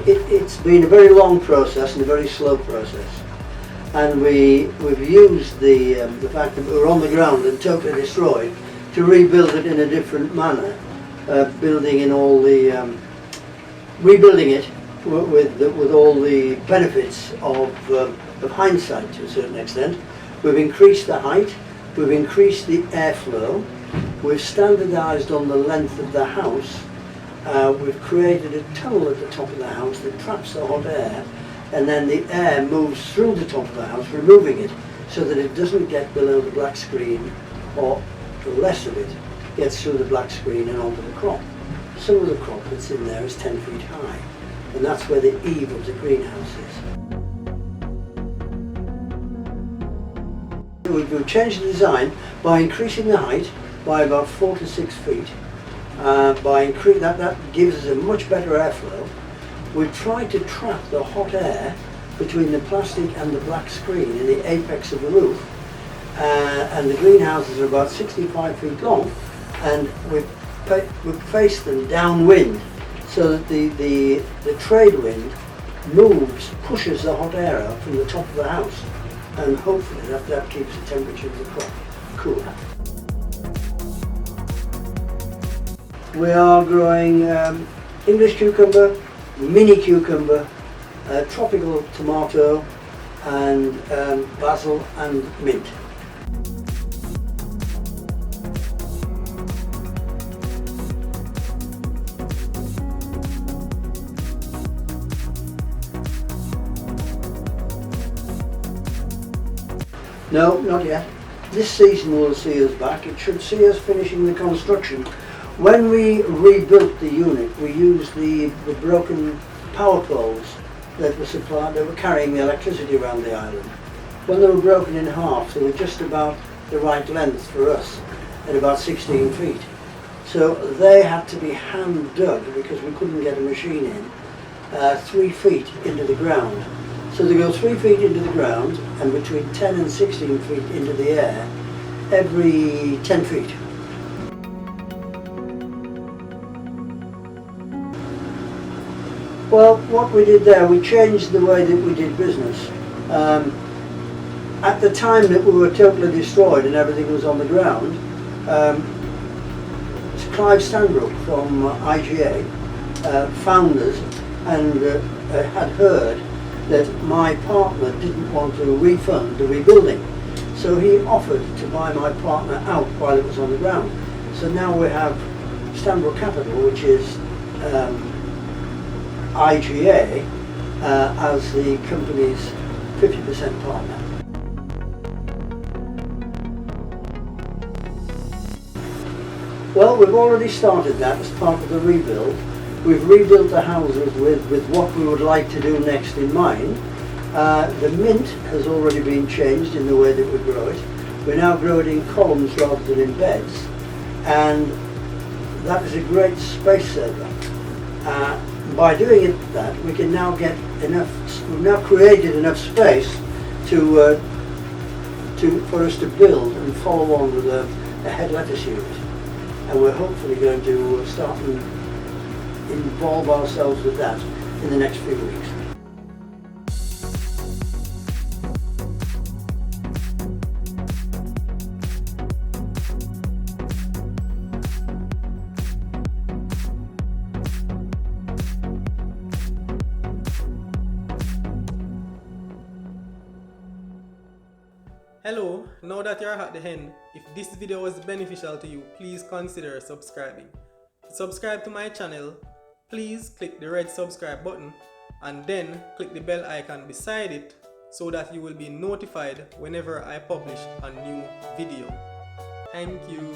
it's been a very long process and a very slow process. And we've used the fact that we were on the ground and totally destroyed to rebuild it in a different manner, rebuilding it with all the benefits of hindsight to a certain extent. We've increased the height, we've increased the airflow, we've standardised on the length of the house, we've created a tunnel at the top of the house that traps the hot air, and then the air moves through the top of the house, removing it so that it doesn't get below the black screen, or the less of it gets through the black screen and onto the crop. Some of the crop that's in there is 10 feet high, and that's where the eave of the greenhouse is. We've changed the design by increasing the height by about 4 to 6 feet. That gives us a much better airflow. We've tried to trap the hot air between the plastic and the black screen in the apex of the roof, and the greenhouses are about 65 feet long, and we've faced them downwind so that the trade wind pushes the hot air out from the top of the house, and hopefully that keeps the temperature of the crop cooler. We are growing English cucumber, mini cucumber, tropical tomato, and basil and mint. No, not yet. This season will see us back. It should see us finishing the construction. When we rebuilt the unit, we used the broken power poles that were carrying the electricity around the island. When they were broken in half, they were just about the right length for us, at about 16 feet. So they had to be hand dug because we couldn't get a machine in 3 feet into the ground. So they go 3 feet into the ground and between 10 and 16 feet into the air every 10 feet. Well, what we did there, we changed the way that we did business. At the time that we were totally destroyed and everything was on the ground, Clive Stanbrook from IGA found us and had heard that my partner didn't want to refund the rebuilding. So he offered to buy my partner out while it was on the ground. So now we have Stanbrook Capital, which is IGA, as the company's 50% partner. Well, we've already started that as part of the rebuild. We've rebuilt the houses with what we would like to do next in mind. The mint has already been changed in the way that we grow it. We now grow it in columns rather than in beds, and that is a great space saver. By doing it that, we can now get enough. We've now created enough space for us to build and follow on with a head lettuce unit, and we're hopefully going to start and involve ourselves with that in the next few weeks. Hello, now that you're at the end, if this video was beneficial to you, please consider subscribing. To subscribe to my channel, please click the red subscribe button and then click the bell icon beside it so that you will be notified whenever I publish a new video. Thank you.